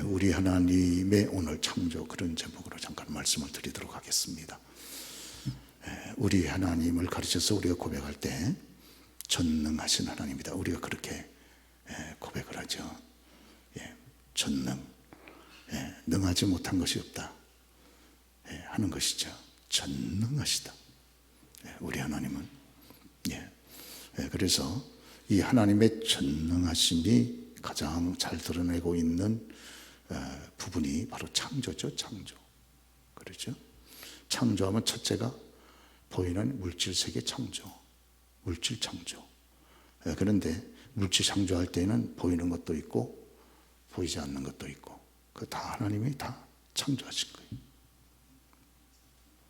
우리 하나님의 오늘 창조, 그런 제목으로 잠깐 말씀을 드리도록 하겠습니다. 우리 하나님을 가르쳐서 우리가 고백할 때 전능하신 하나님이다, 우리가 그렇게 고백을 하죠. 전능, 능하지 못한 것이 없다 하는 것이죠. 전능하시다 우리 하나님은. 그래서 이 하나님의 전능하심이 가장 잘 드러내고 있는 부분이 바로 창조죠. 창조. 그렇죠? 창조하면 첫째가 보이는 물질 세계 창조, 물질 창조. 그런데 물질 창조할 때는 보이는 것도 있고 보이지 않는 것도 있고, 그 다 하나님이 다 창조하신 거예요.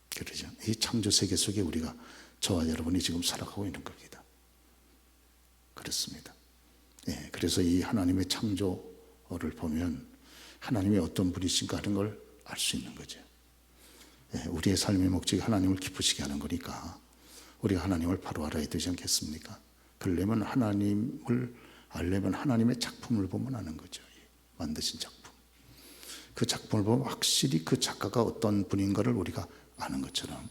그렇죠? 이 창조 세계 속에 우리가, 저와 여러분이 지금 살아가고 있는 겁니다. 그렇습니다. 그래서 이 하나님의 창조를 보면 하나님이 어떤 분이신가 하는 걸 알 수 있는 거죠. 우리의 삶의 목적이 하나님을 기쁘시게 하는 거니까 우리가 하나님을 바로 알아야 되지 않겠습니까? 그러려면 하나님을 알려면 하나님의 작품을 보면 아는 거죠. 만드신 작품. 그 작품을 보면 확실히 그 작가가 어떤 분인가를 우리가 아는 것처럼,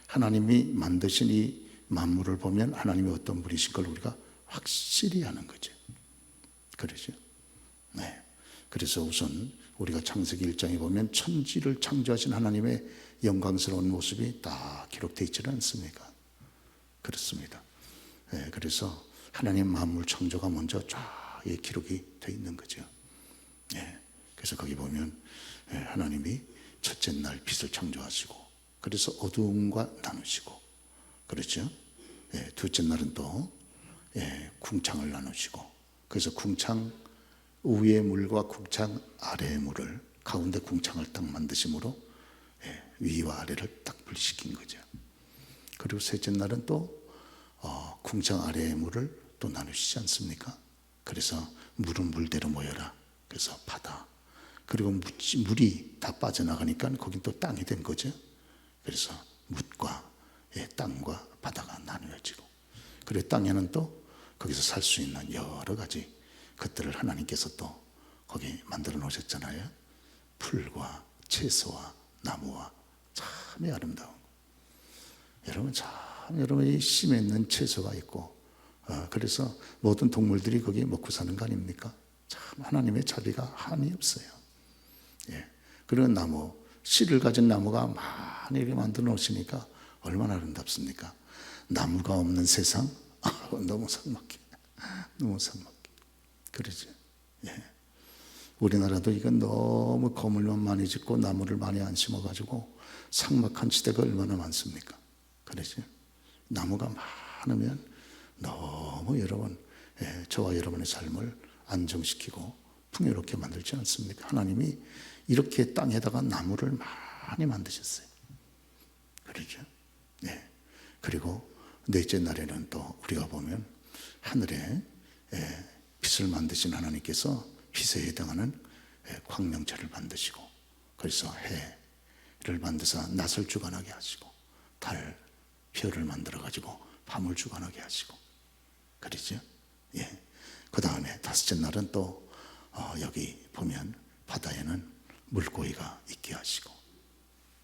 하나님이 만드신 이 만물을 보면 하나님이 어떤 분이신 걸 우리가 확실히 아는 거죠. 그러죠? 그래서 우선 우리가 창세기 1장에 보면 천지를 창조하신 하나님의 영광스러운 모습이 다 기록되어 있지는 않습니까? 그렇습니다. 그래서 하나님 만물 창조가 먼저 쫙 기록이 되어 있는 거죠. 그래서 거기 보면 하나님이 첫째 날 빛을 창조하시고, 그래서 어두움과 나누시고, 그렇죠? 둘째 날은 또 궁창을 나누시고, 그래서 궁창 위의 물과 궁창 아래의 물을, 가운데 궁창을 딱 만드심으로 위와 아래를 딱 분리시킨 거죠. 그리고 셋째 날은 또 궁창 아래의 물을 또 나누시지 않습니까? 그래서 물은 물대로 모여라, 그래서 바다. 그리고 물이 다 빠져나가니까 거긴 또 땅이 된 거죠. 그래서 묻과 땅과 바다가 나누어지고, 그리고 땅에는 또 거기서 살 수 있는 여러 가지 것들을 하나님께서 또 거기 만들어 놓으셨잖아요. 풀과 채소와 나무와, 참 아름다운. 여러분, 참 여러분이 심에 있는 채소가 있고, 그래서 모든 동물들이 거기 먹고 사는 거 아닙니까? 참 하나님의 자비가 한이 없어요. 그리고 나무, 씨를 가진 나무가 많이 이렇게 만들어 놓으시니까 얼마나 아름답습니까? 나무가 없는 세상, 너무 삭막해. 너무 삭막해. 그러죠. 우리나라도 이건 너무 건물만 많이 짓고 나무를 많이 안 심어가지고 삭막한 지대가 얼마나 많습니까? 그러죠. 나무가 많으면 너무 여러분, 저와 여러분의 삶을 안정시키고 풍요롭게 만들지 않습니까? 하나님이 이렇게 땅에다가 나무를 많이 만드셨어요. 그러죠. 그리고 넷째 날에는 또 우리가 보면 하늘에 빛을 만드신 하나님께서 빛에 해당하는 광명체를 만드시고, 그래서 해를 만드사 낮을 주관하게 하시고, 달, 별을 만들어 가지고 밤을 주관하게 하시고, 그러죠. 그 다음에 다섯째 날은 또 여기 보면 바다에는 물고기가 있게 하시고,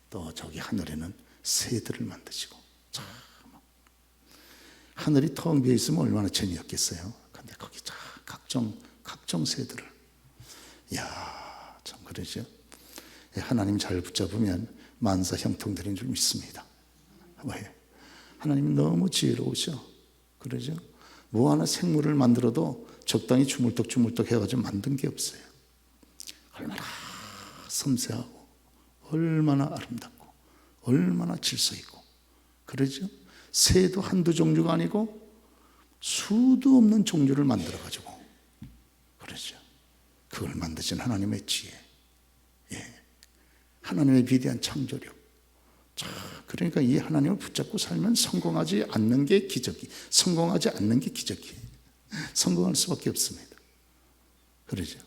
또 저기 하늘에는 새들을 만드시고. 참 하늘이 텅 비어 있으면 얼마나 재미없겠어요. 근데 거기 참 각종 새들을, 참 그러죠. 하나님 잘 붙잡으면 만사 형통되는 줄 믿습니다. 왜? 하나님이 너무 지혜로우셔. 그러죠. 뭐 하나 생물을 만들어도 적당히 주물떡주물떡 해가지고 만든 게 없어요. 얼마나 섬세하고 얼마나 아름답고 얼마나 질서 있고. 그러죠. 새도 한두 종류가 아니고 수도 없는 종류를 만들어 가지고, 그러죠. 그걸 만드신 하나님의 지혜, 하나님의 위대한 창조력. 그러니까 이 하나님을 붙잡고 살면 성공하지 않는 게 기적이, 성공하지 않는 게 기적이에요. 성공할 수밖에 없습니다. 그러죠.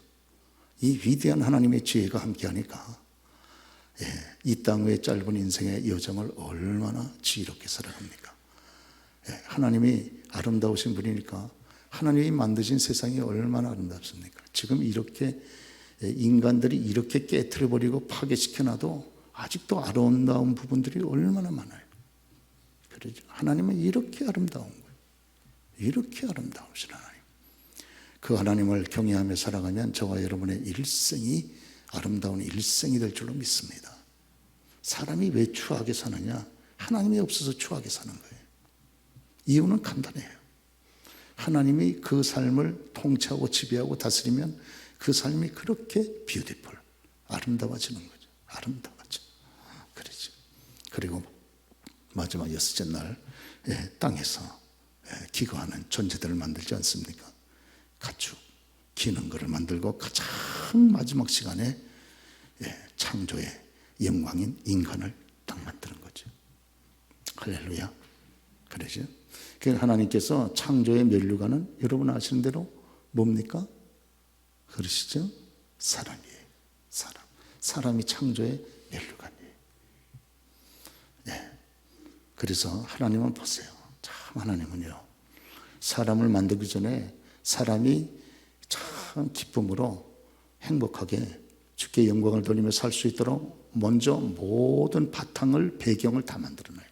이 위대한 하나님의 지혜가 함께하니까 이 땅 외 짧은 인생의 여정을 얼마나 지혜롭게 살아갑니까? 하나님이 아름다우신 분이니까 하나님이 만드신 세상이 얼마나 아름답습니까? 지금 이렇게 인간들이 이렇게 깨트려버리고 파괴시켜놔도 아직도 아름다운 부분들이 얼마나 많아요. 그러죠. 하나님은 이렇게 아름다운 거예요. 이렇게 아름다우신 하나님. 그 하나님을 경외하며 살아가면 저와 여러분의 일생이 아름다운 일생이 될 줄로 믿습니다. 사람이 왜 추하게 사느냐? 하나님이 없어서 추하게 사는 거예요. 이유는 간단해요. 하나님이 그 삶을 통치하고 지배하고 다스리면 그 삶이 그렇게 뷰티풀, 아름다워지는 거죠. 아름다워져. 그러죠. 그리고 마지막 여섯째 날 땅에서 기거하는 존재들을 만들지 않습니까? 가축, 기는 것을 만들고 가장 마지막 시간에 창조의 영광인 인간을 딱 만드는 거죠. 할렐루야. 그러죠. 그러니까 하나님께서 창조의 면류관은 여러분 아시는 대로 뭡니까? 그러시죠? 사람이에요. 사람이 창조의 면류관이에요. 그래서 하나님은 보세요. 참 하나님은요, 사람을 만들기 전에 사람이 참 기쁨으로 행복하게 주께 영광을 돌리며 살 수 있도록 먼저 모든 바탕을, 배경을 다 만들어놔요.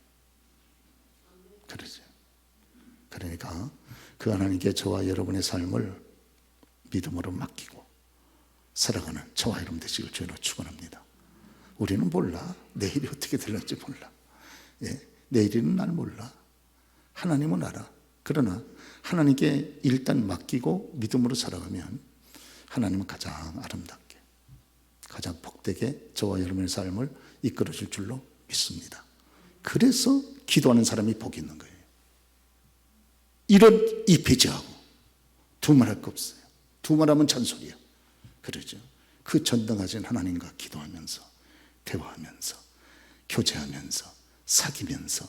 그러죠. 그러니까 그 하나님께 저와 여러분의 삶을 믿음으로 맡기고 살아가는 저와 여러분 되시길 주로 축원합니다. 우리는 몰라. 내일이 어떻게 될지 몰라. 내일은 날 몰라. 하나님은 알아. 그러나 하나님께 일단 맡기고 믿음으로 살아가면 하나님은 가장 아름답게, 가장 복되게 저와 여러분의 삶을 이끌어 줄 줄로 믿습니다. 그래서 기도하는 사람이 복이 있는 거예요. 이런 이 배제하고 두말할 거 없어요. 두말하면 잔소리야. 그러죠. 그 전등하신 하나님과 기도하면서 대화하면서 교제하면서 사귀면서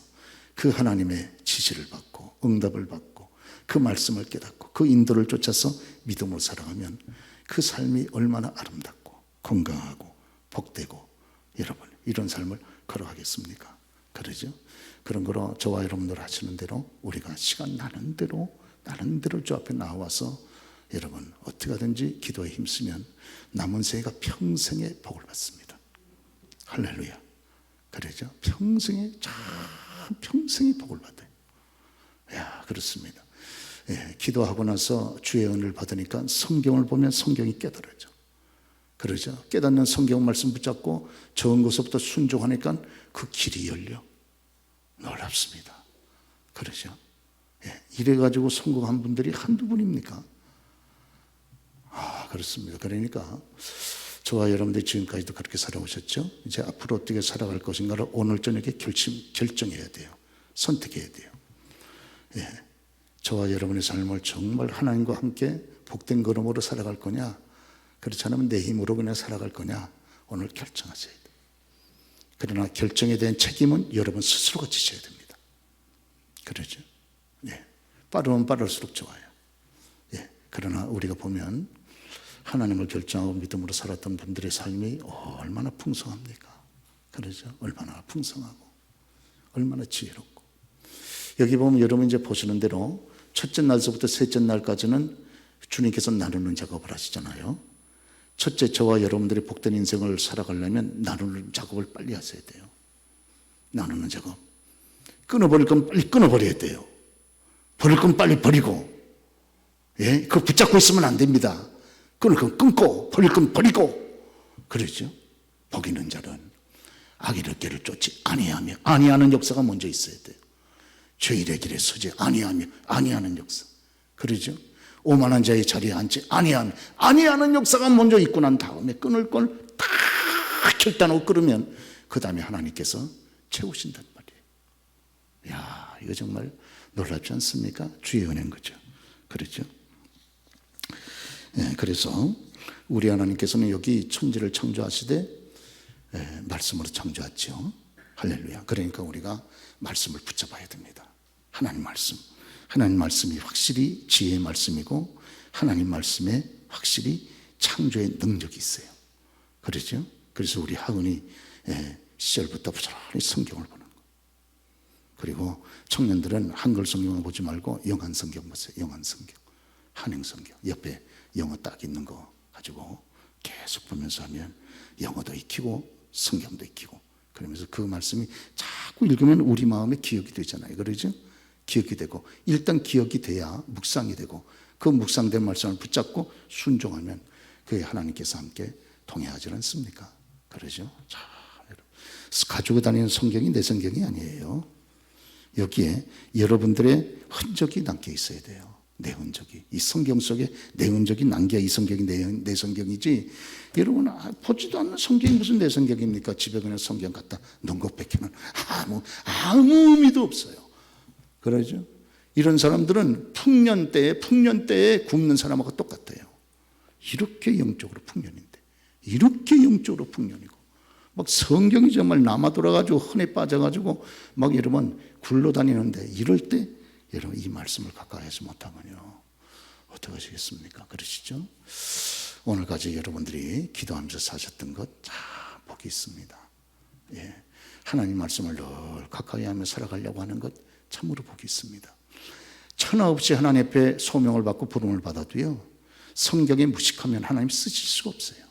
그 하나님의 지시를 받고 응답을 받고 그 말씀을 깨닫고 그 인도를 쫓아서 믿음으로 살아가면 그 삶이 얼마나 아름답고 건강하고 복되고 여러분 이런 삶을 걸어가겠습니까? 그러죠? 그런 거로 저와 여러분들 하시는 대로 우리가 시간 나는 대로 주 앞에 나와서 여러분 어떻게 하든지 기도에 힘쓰면 남은 생애가 평생의 복을 받습니다. 할렐루야. 그러죠? 평생의 복을 받아요. 야, 그렇습니다. 기도하고 나서 주의 은혜를 받으니까 성경을 보면 성경이 깨달아져. 그러죠? 깨닫는 성경 말씀 붙잡고 적은 것부터 순종하니까 그 길이 열려. 놀랍습니다. 그러죠? 이래가지고 성공한 분들이 한두 분입니까? 그렇습니다. 그러니까 저와 여러분들이 지금까지도 그렇게 살아오셨죠? 이제 앞으로 어떻게 살아갈 것인가를 오늘 저녁에 결정해야 돼요. 선택해야 돼요. 저와 여러분의 삶을 정말 하나님과 함께 복된 걸음으로 살아갈 거냐, 그렇지 않으면 내 힘으로 그냥 살아갈 거냐, 오늘 결정하셔야 돼요. 그러나 결정에 대한 책임은 여러분 스스로가 지셔야 됩니다. 그러죠? 빠르면 빠를수록 좋아요. 그러나 우리가 보면 하나님을 결정하고 믿음으로 살았던 분들의 삶이 얼마나 풍성합니까? 그러죠? 얼마나 풍성하고 얼마나 지혜롭고. 여기 보면 여러분 이제 보시는 대로 첫째 날서부터 셋째 날까지는 주님께서 나누는 작업을 하시잖아요. 첫째, 저와 여러분들이 복된 인생을 살아가려면 나누는 작업을 빨리 하셔야 돼요. 나누는 작업. 끊어버릴 건 빨리 끊어버려야 돼요. 버릴 건 빨리 버리고. 그거 붙잡고 있으면 안 됩니다. 끊을 건 끊고 버릴 건 버리고. 그러죠. 복 있는 자는 악의 길을 쫓지 아니하는 역사가 먼저 있어야 돼요. 죄일의 길에 서지 아니하는 역사. 그러죠. 오만한 자의 자리에 앉지 아니하는 역사가 먼저 있고 난 다음에 끊을 걸 다 결단하고 끊으면 그 다음에 하나님께서 채우신단 말이에요. 야, 이거 정말 놀랍지 않습니까? 주의 은혜인 거죠. 그렇죠? 그래서 우리 하나님께서는 여기 천지를 창조하시되 말씀으로 창조하죠. 할렐루야. 그러니까 우리가 말씀을 붙잡아야 됩니다. 하나님 말씀이 확실히 지혜의 말씀이고 하나님 말씀에 확실히 창조의 능력이 있어요. 그렇죠? 그래서 우리 하은이 시절부터 부지런히 성경을 보는 거. 그리고 청년들은 한글 성경을 보지 말고 영한 성경 보세요. 영한 성경, 한행 성경 옆에 영어 딱 있는 거 가지고 계속 보면서 하면 영어도 익히고 성경도 익히고, 그러면서 그 말씀이 자꾸 읽으면 우리 마음에 기억이 되잖아요. 그러죠? 기억이 되고, 일단 기억이 돼야 묵상이 되고, 그 묵상된 말씀을 붙잡고 순종하면 그게 하나님께서 함께 동행하지 않습니까? 그러죠? 자, 여러분, 가지고 다니는 성경이 내 성경이 아니에요. 여기에 여러분들의 흔적이 남겨 있어야 돼요. 내 흔적이. 이 성경 속에 내 흔적이 남겨야 이 성경이 내 성경이지. 여러분, 보지도 않는 성경이 무슨 내 성경입니까? 집에 그냥 성경 갖다 놓은 것 밖에는 아무 의미도 없어요. 그러죠? 이런 사람들은 풍년 때에 굶는 사람하고 똑같아요. 이렇게 영적으로 풍년인데, 이렇게 영적으로 풍년이고, 막 성경이 정말 남아 돌아가지고 흔해 빠져가지고 막 여러분 굴러다니는데, 이럴 때 여러분 이 말씀을 가까이 하지 못하면요 어떻게 하시겠습니까? 그러시죠? 오늘까지 여러분들이 기도하면서 사셨던 것 참 복이 있습니다. 예, 하나님 말씀을 늘 가까이 하며 살아가려고 하는 것 참으로 복이 있습니다. 천하 없이 하나님 앞에 소명을 받고 부름을 받아도요, 성경에 무식하면 하나님 쓰실 수가 없어요.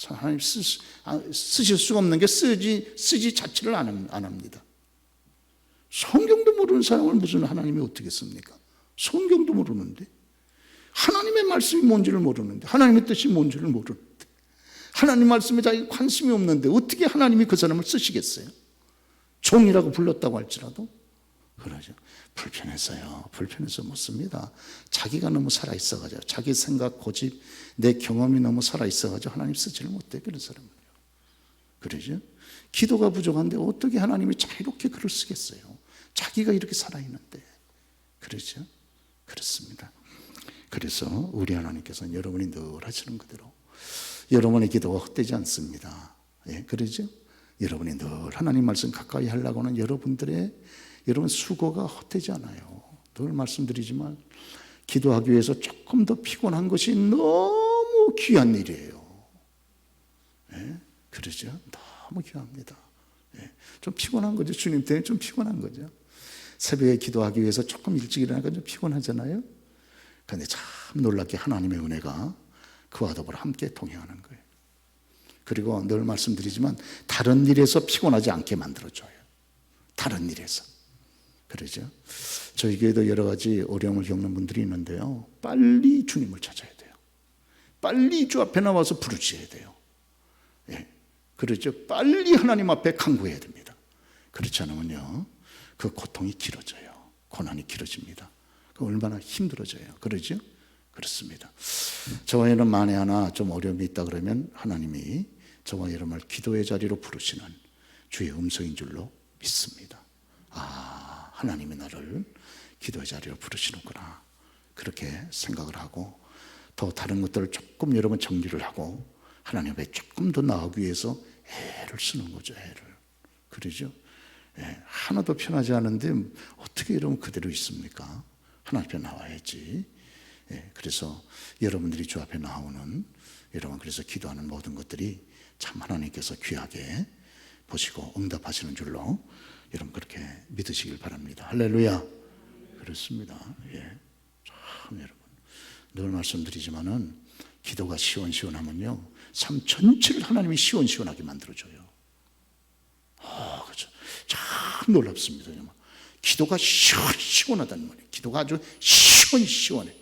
하나님 쓰실 수가 없는 게 쓰지 자체를 안 합니다. 성경도 모르는 사람을 무슨 하나님이 어떻게 씁니까? 성경도 모르는데, 하나님의 말씀이 뭔지를 모르는데, 하나님의 뜻이 뭔지를 모르는데, 하나님 말씀에 자기 관심이 없는데 어떻게 하나님이 그 사람을 쓰시겠어요? 종이라고 불렀다고 할지라도. 그러죠. 불편해서요. 불편해서 못 씁니다. 자기가 너무 살아있어가지고, 자기 생각, 고집, 내 경험이 너무 살아있어가지고 하나님 쓰지를 못해, 그런 사람은요. 그러죠. 기도가 부족한데 어떻게 하나님이 자유롭게 글을 쓰겠어요? 자기가 이렇게 살아있는데. 그러죠. 그렇습니다. 그래서 우리 하나님께서는 여러분이 늘 하시는 그대로 여러분의 기도가 헛되지 않습니다. 예, 그러죠. 여러분이 늘 하나님 말씀 가까이 하려고 하는 여러분 수고가 헛되지 않아요. 늘 말씀드리지만 기도하기 위해서 조금 더 피곤한 것이 너무 귀한 일이에요. 예? 그러죠? 너무 귀합니다. 예? 좀 피곤한 거죠. 주님 때문에 좀 피곤한 거죠. 새벽에 기도하기 위해서 조금 일찍 일어나니까 좀 피곤하잖아요. 그런데 참 놀랍게 하나님의 은혜가 그와 더불어 함께 동행하는 거예요. 그리고 늘 말씀드리지만 다른 일에서 피곤하지 않게 만들어줘요. 다른 일에서. 그러죠. 저희 교회도 여러 가지 어려움을 겪는 분들이 있는데요, 빨리 주님을 찾아야 돼요. 빨리 주 앞에 나와서 부르셔야 돼요. 예, 그렇죠. 빨리 하나님 앞에 간구해야 됩니다. 그렇지 않으면요 그 고통이 길어져요. 고난이 길어집니다. 그 얼마나 힘들어져요. 그러죠. 그렇습니다. 저와 여러분 만에 하나 좀 어려움이 있다 그러면 하나님이 저와 여러분을 기도의 자리로 부르시는 주의 음성인 줄로 믿습니다. 아, 하나님이 나를 기도의 자리로 부르시는구나, 그렇게 생각을 하고, 더 다른 것들을 조금 여러분 정리를 하고 하나님 앞에 조금 더 나아가기 위해서 애를 쓰는 거죠. 애를. 그러죠. 예, 하나도 편하지 않은데 어떻게 여러분 그대로 있습니까? 하나님 앞에 나와야지. 예, 그래서 여러분들이 주 앞에 나오는, 여러분 그래서 기도하는 모든 것들이 참 하나님께서 귀하게 보시고 응답하시는 줄로 여러분 그렇게 믿으시길 바랍니다. 할렐루야. 그렇습니다. 예, 참 여러분 늘 말씀드리지만은 기도가 시원시원하면요 삶 전체를 하나님이 시원시원하게 만들어줘요. 그렇죠. 참 놀랍습니다. 기도가 시원시원하다는 말이에요. 기도가 아주 시원시원해.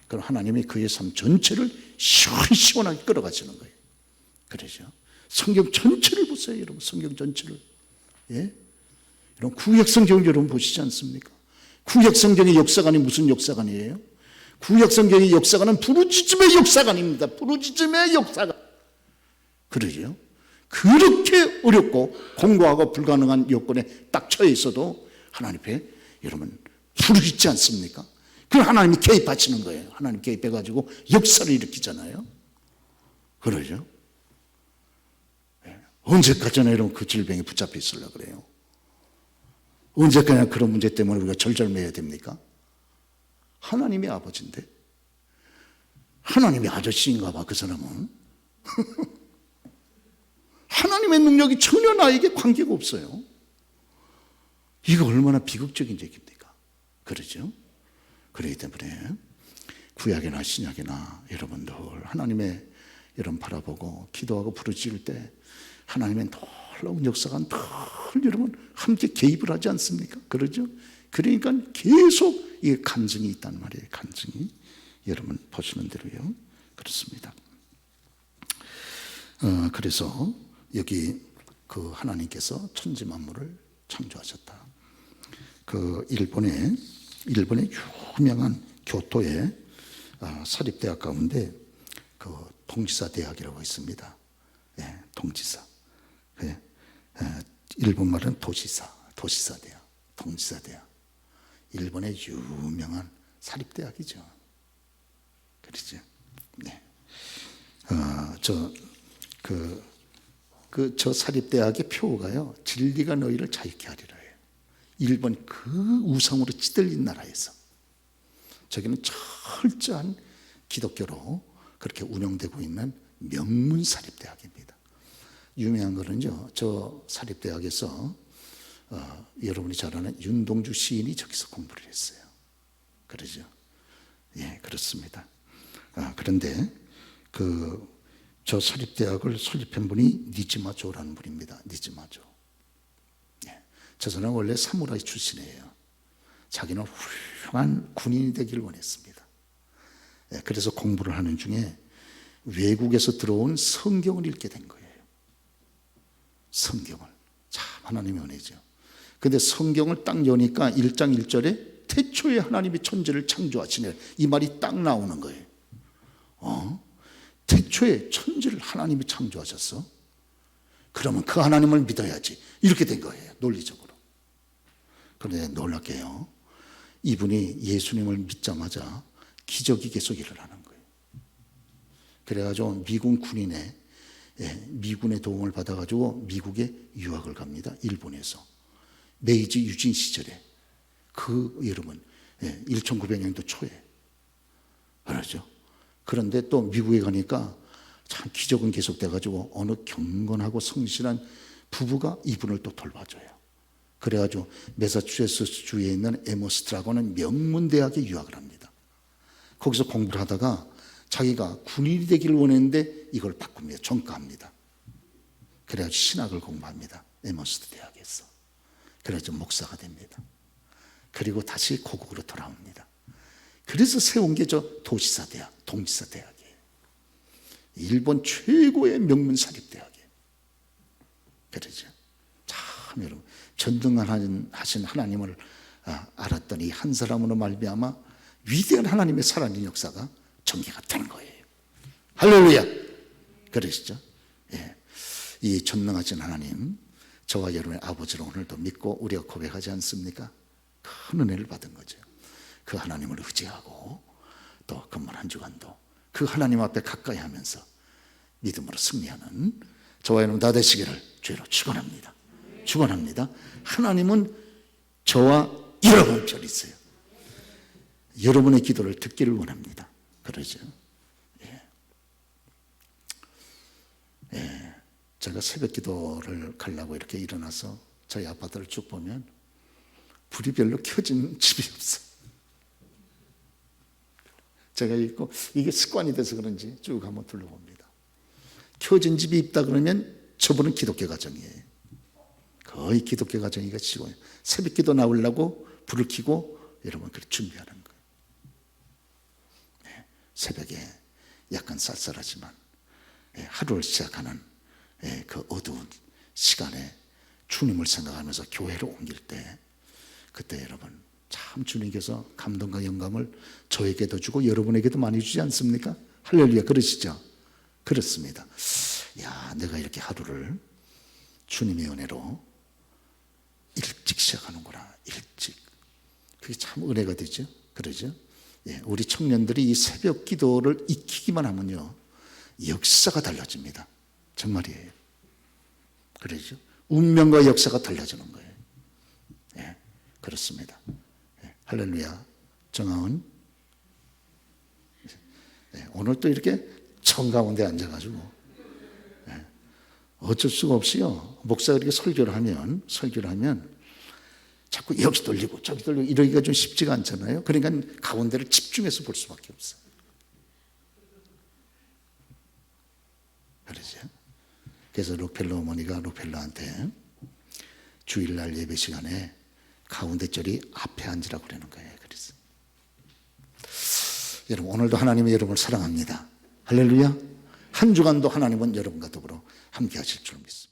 그럼 하나님이 그의 삶 전체를 시원시원하게 끌어가시는 거예요. 그러죠. 성경 전체를 보세요, 여러분. 성경 전체를. 예? 여러분 구약성경 여러분 보시지 않습니까? 구약성경의 역사관이 무슨 역사관이에요? 구약성경의 역사관은 부르짖음의 역사관입니다. 부르짖음의 역사관. 그러죠. 그렇게 어렵고 공고하고 불가능한 여건에 딱 처해 있어도 하나님 앞에 여러분 부르짖지 않습니까? 그럼 하나님이 개입하시는 거예요. 하나님 개입해가지고 역사를 일으키잖아요. 그러죠. 언제까지나 여러분 그 질병에 붙잡혀 있으려고 그래요? 언제까지나 그런 문제 때문에 우리가 절절매야 됩니까? 하나님이 아버지인데, 하나님이 아저씨인가 봐, 그 사람은. 하나님의 능력이 전혀 나에게 관계가 없어요. 이거 얼마나 비극적인 얘기입니까? 그러죠? 그렇기 때문에 구약이나 신약이나 여러분들 하나님의 여러분 바라보고 기도하고 부르짖을 때 하나님의 놀라운 역사가 늘 여러분 함께 개입을 하지 않습니까? 그러죠? 그러니까 계속 이 간증이 있단 말이에요. 간증이. 여러분 보시는 대로요. 그렇습니다. 그래서 여기 그 하나님께서 천지 만물을 창조하셨다. 그 일본의 유명한 교토의 사립대학 가운데 그 동지사 대학이라고 있습니다. 예, 동지사. 예, 일본 말은 도시사 대학, 동지사 대학. 일본의 유명한 사립대학이죠. 그렇죠. 네. 저 사립대학의 표어가요, 진리가 너희를 자유케 하리라 해요. 일본 그 우상으로 찌들린 나라에서 저기는 철저한 기독교로 그렇게 운영되고 있는 명문 사립대학입니다. 유명한 거는요, 저 사립대학에서 여러분이 잘 아는 윤동주 시인이 저기서 공부를 했어요. 그러죠? 예, 그렇습니다. 그런데 저 사립대학을 설립한 분이 니지마조라는 분입니다. 니지마조. 예, 저 사람은 원래 사무라이 출신이에요. 자기는 훌륭한 군인이 되기를 원했습니다. 예, 그래서 공부를 하는 중에 외국에서 들어온 성경을 읽게 된 거예요. 성경을. 참 하나님의 은혜죠. 근데 성경을 딱 여니까 1장 1절에 태초에 하나님이 천지를 창조하시네, 이 말이 딱 나오는 거예요. 태초에 천지를 하나님이 창조하셨어? 그러면 그 하나님을 믿어야지. 이렇게 된 거예요, 논리적으로. 그런데 놀랍게요, 이분이 예수님을 믿자마자 기적이 계속 일어나는 거예요. 그래가지고 미군의 도움을 받아가지고 미국에 유학을 갑니다. 일본에서. 메이지 유진 시절에. 여러분, 1900년도 초에. 그러죠. 그런데 또 미국에 가니까 참 기적은 계속돼가지고 어느 경건하고 성실한 부부가 이분을 또 돌봐줘요. 그래가지고 매사추세츠 주에 있는 에머스트라고 하는 명문대학에 유학을 합니다. 거기서 공부를 하다가 자기가 군인이 되기를 원했는데 이걸 바꿉니다. 전과합니다. 그래가지고 신학을 공부합니다. 에머스트 대학에서. 그래가지고 목사가 됩니다. 그리고 다시 고국으로 돌아옵니다. 그래서 세운 게 저 도시사 대학, 동지사 대학이에요. 일본 최고의 명문 사립대학이에요. 그러죠. 참 여러분, 전능하신 하나님을 알았더니 한 사람으로 말미암아 위대한 하나님의 살아있는 역사가 전개가 되는 거예요. 할렐루야. 그러시죠? 예. 이 전능하신 하나님, 저와 여러분의 아버지로 오늘도 믿고 우리가 고백하지 않습니까? 큰 은혜를 받은 거죠. 그 하나님을 의지하고 또 금번 한 주간도 그 하나님 앞에 가까이 하면서 믿음으로 승리하는 저와 여러분 다 되시기를 주로 축원합니다. 축원합니다. 하나님은 저와 여러분 편이 있어요. 여러분의 기도를 듣기를 원합니다. 그러죠. 예. 예. 제가 새벽 기도를 가려고 이렇게 일어나서 저희 아파트를 쭉 보면 불이 별로 켜진 집이 없어요. 제가 있고 이게 습관이 돼서 그런지 쭉 한번 둘러봅니다. 켜진 집이 있다 그러면 저분은 기독교 가정이에요. 거의 기독교 가정이가 지고 새벽 기도 나오려고 불을 켜고 여러분 그렇게 준비하는 거예요. 네, 새벽에 약간 쌀쌀하지만 하루를 시작하는 그 어두운 시간에 주님을 생각하면서 교회로 옮길 때 그때 여러분 참 주님께서 감동과 영감을 저에게도 주고 여러분에게도 많이 주지 않습니까? 할렐루야. 그러시죠? 그렇습니다. 야, 내가 이렇게 하루를 주님의 은혜로 일찍 시작하는구나. 일찍. 그게 참 은혜가 되죠. 그러죠? 예, 우리 청년들이 이 새벽 기도를 익히기만 하면요, 역사가 달라집니다. 정말이에요. 그러죠? 운명과 역사가 달라지는 거예요. 예, 그렇습니다. 예, 할렐루야. 정하은. 예, 오늘 또 이렇게 정가운데 앉아가지고 예, 어쩔 수가 없이요. 목사가 이렇게 설교를 하면 자꾸 여기 돌리고 저기 돌리고 이러기가 좀 쉽지가 않잖아요. 그러니까 가운데를 집중해서 볼 수밖에 없어요. 그러죠. 그래서 록펠러 어머니가 록펠러한테 주일날 예배 시간에 가운데 절이 앞에 앉으라고 그러는 거예요. 그래서 여러분, 오늘도 하나님이 여러분을 사랑합니다. 할렐루야. 한 주간도 하나님은 여러분과 더불어 함께 하실 줄 믿습니다.